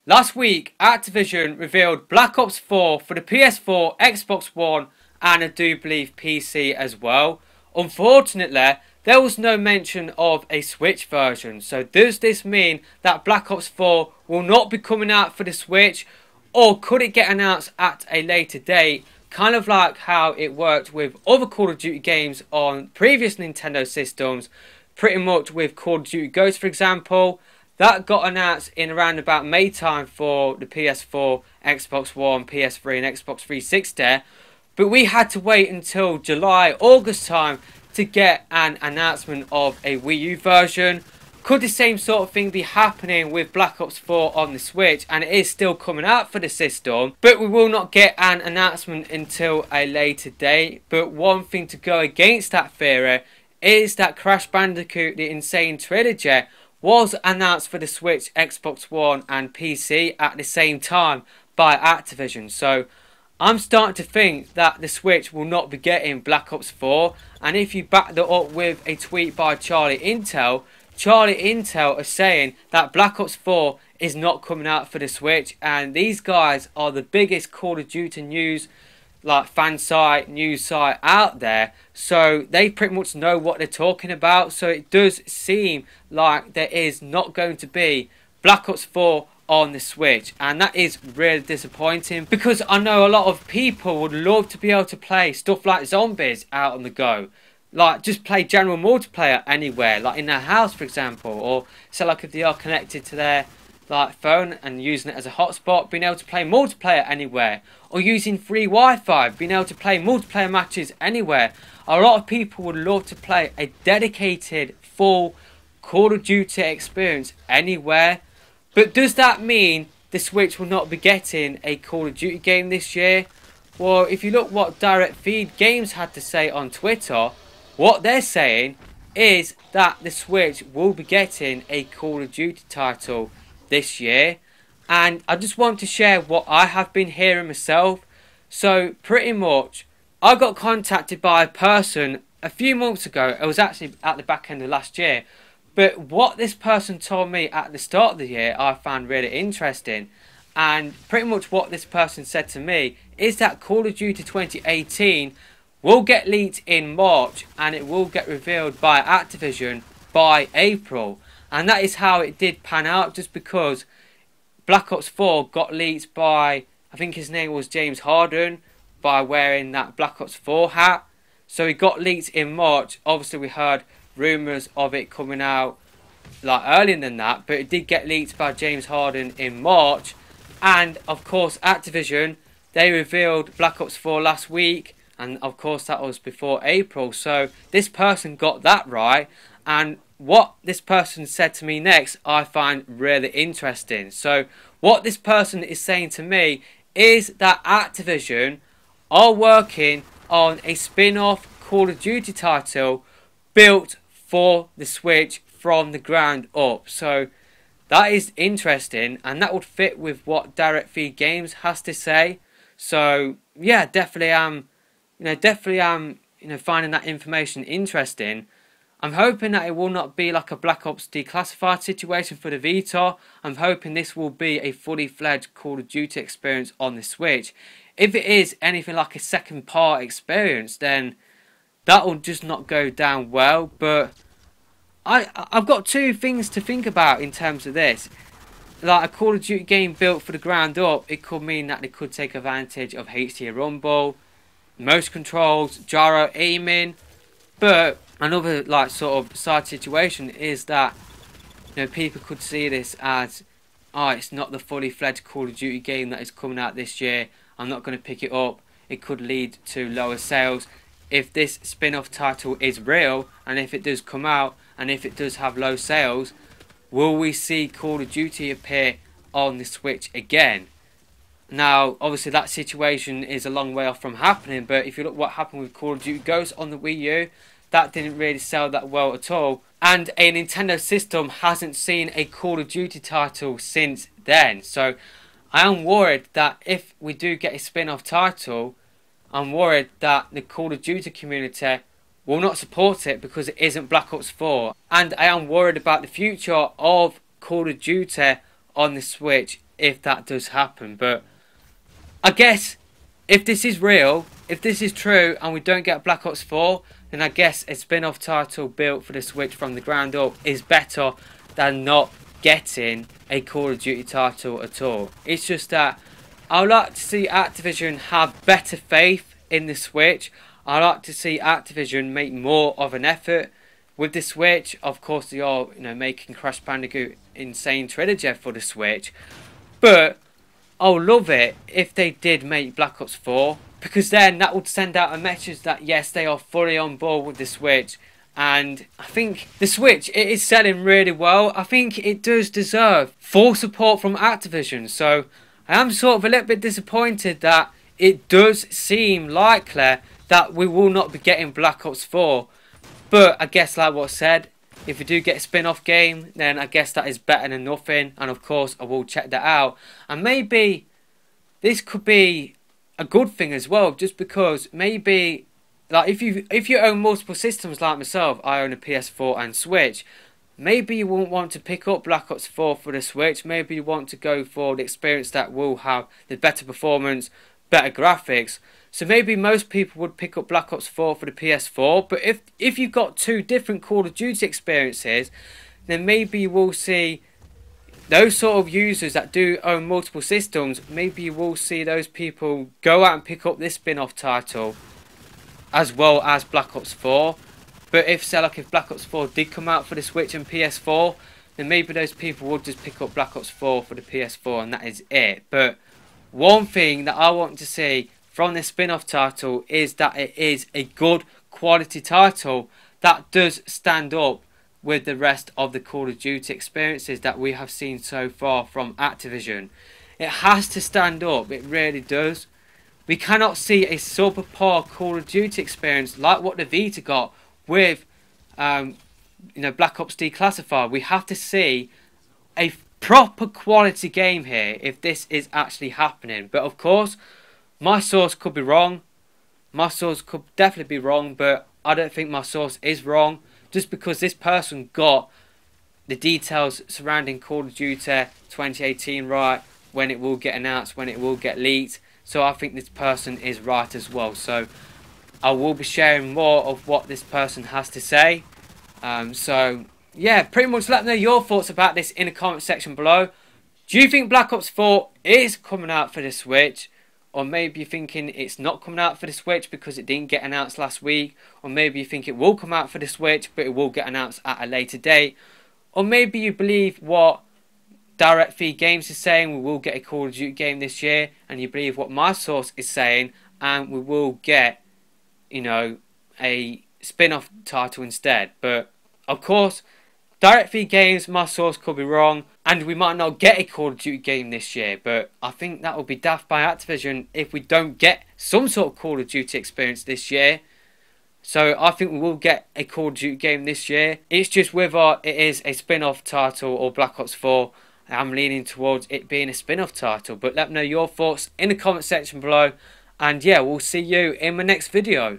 Last week, Activision revealed Black Ops 4 for the PS4, Xbox One, and I do believe PC as well. Unfortunately, there was no mention of a Switch version. So does this mean that Black Ops 4 will not be coming out for the Switch? Or could it get announced at a later date? Kind of like how it worked with other Call of Duty games on previous Nintendo systems. Pretty much with Call of Duty Ghosts, for example. That got announced in around about May time for the PS4, Xbox One, PS3 and Xbox 360. But we had to wait until July, August time to get an announcement of a Wii U version. Could the same sort of thing be happening with Black Ops 4 on the Switch? And it is still coming out for the system. But we will not get an announcement until a later date. But one thing to go against that theory is that Crash Bandicoot The N. Sane Trilogy was announced for the Switch, Xbox One and PC at the same time by Activision. So I'm starting to think that the Switch will not be getting Black Ops 4. And if you back that up with a tweet by Charlie Intel are saying that Black Ops 4 is not coming out for the Switch. And these guys are the biggest Call of Duty news fan site, news site out there, so they pretty much know what they're talking about. So it does seem like there is not going to be Black Ops 4 on the Switch, and that is really disappointing, because I know a lot of people would love to be able to play stuff like zombies out on the go, like just play general multiplayer anywhere, like in their house for example, or so like if they are connected to their phone and using it as a hotspot, being able to play multiplayer anywhere, or using free Wi-Fi, being able to play multiplayer matches anywhere. A lot of people would love to play a dedicated full Call of Duty experience anywhere. But does that mean the Switch will not be getting a Call of Duty game this year? Well, if you look what Direct Feed Games had to say on Twitter, what they're saying is that the Switch will be getting a Call of Duty title this year. And I just want to share what I have been hearing myself. So pretty much I got contacted by a person a few months ago. It was actually at the back end of last year, but what this person told me at the start of the year I found really interesting. And pretty much what this person said to me is that Call of Duty 2018 will get leaked in March, and it will get revealed by Activision by April. And that is how it did pan out, just because Black Ops 4 got leaked by, I think his name was James Harden, by wearing that Black Ops 4 hat. So it got leaked in March. Obviously we heard rumours of it coming out earlier than that, but it did get leaked by James Harden in March. And of course Activision, they revealed Black Ops 4 last week, and of course that was before April. So this person got that right, and what this person said to me next I find really interesting. So what this person is saying to me is that Activision are working on a spin-off Call of Duty title built for the Switch from the ground up. So that is interesting, and that would fit with what Direct Feed Games has to say. So yeah, definitely am finding that information interesting. I'm hoping that it will not be like a Black Ops Declassified situation for the Vita. I'm hoping this will be a fully fledged Call of Duty experience on the Switch. If it is anything like a second part experience, then that will just not go down well. But I've got two things to think about in terms of this. Like a Call of Duty game built for the ground up, it could mean that they could take advantage of HDR Rumble, motion controls, gyro aiming. But another sort of side situation is that people could see this as, oh, it's not the fully fledged Call of Duty game that is coming out this year, I'm not going to pick it up. It could lead to lower sales. If this spin-off title is real, and if it does come out, and if it does have low sales, will we see Call of Duty appear on the Switch again? Now, obviously that situation is a long way off from happening, but if you look what happened with Call of Duty Ghosts on the Wii U, that didn't really sell that well at all. And a Nintendo system hasn't seen a Call of Duty title since then. So I am worried that if we do get a spin-off title, I'm worried that the Call of Duty community will not support it because it isn't Black Ops 4. And I am worried about the future of Call of Duty on the Switch if that does happen. But I guess if this is real, if this is true and we don't get Black Ops 4, then I guess a spin-off title built for the Switch from the ground up is better than not getting a Call of Duty title at all. It's just that I would like to see Activision have better faith in the Switch. I like to see Activision make more of an effort with the Switch. Of course, they are, making Crash Bandicoot Insane Trilogy for the Switch, but I'll love it if they did make Black Ops 4, because then that would send out a message that yes, they are fully on board with the Switch. And I think the Switch, it is selling really well. I think it does deserve full support from Activision. So I am sort of a little bit disappointed that it does seem likely that we will not be getting Black Ops 4. But I guess, like what I said, if we do get a spin-off game, then I guess that is better than nothing. And of course, I will check that out. And maybe this could be a good thing as well, just because maybe, like, if you own multiple systems like myself, I own a PS4 and Switch, maybe you won't want to pick up Black Ops 4 for the Switch. Maybe you want to go for the experience that will have the better performance, better graphics. So maybe most people would pick up Black Ops 4 for the PS4. But if you've got two different Call of Duty experiences, then maybe you will see those sort of users that do own multiple systems, maybe you will see those people go out and pick up this spin-off title as well as Black Ops 4. But if Black Ops 4 did come out for the Switch and PS4, then maybe those people would just pick up Black Ops 4 for the PS4 and that is it. But one thing that I want to see from this spin-off title is that it is a good quality title that does stand up with the rest of the Call of Duty experiences that we have seen so far from Activision. It has to stand up, it really does. We cannot see a subpar Call of Duty experience like what the Vita got with Black Ops Declassified. We have to see a proper quality game here if this is actually happening. But of course, my source could be wrong. My source could definitely be wrong, but I don't think my source is wrong. Just because this person got the details surrounding Call of Duty 2018 right, when it will get announced, when it will get leaked. So I think this person is right as well. So I will be sharing more of what this person has to say. So yeah, pretty much let me know your thoughts about this in the comment section below. Do you think Black Ops 4 is coming out for the Switch? Or maybe you're thinking it's not coming out for the Switch because it didn't get announced last week. Or maybe you think it will come out for the Switch but it will get announced at a later date. Or maybe you believe what Direct Feed Games is saying, we will get a Call of Duty game this year. And you believe what my source is saying, and we will get, a spin-off title instead. But of course, Direct Feed Games, my source could be wrong, and we might not get a Call of Duty game this year. But I think that would be daft by Activision if we don't get some sort of Call of Duty experience this year. So I think we will get a Call of Duty game this year. It's just whether it is a spin-off title or Black Ops 4. I'm leaning towards it being a spin-off title. But let me know your thoughts in the comment section below. And yeah, we'll see you in my next video.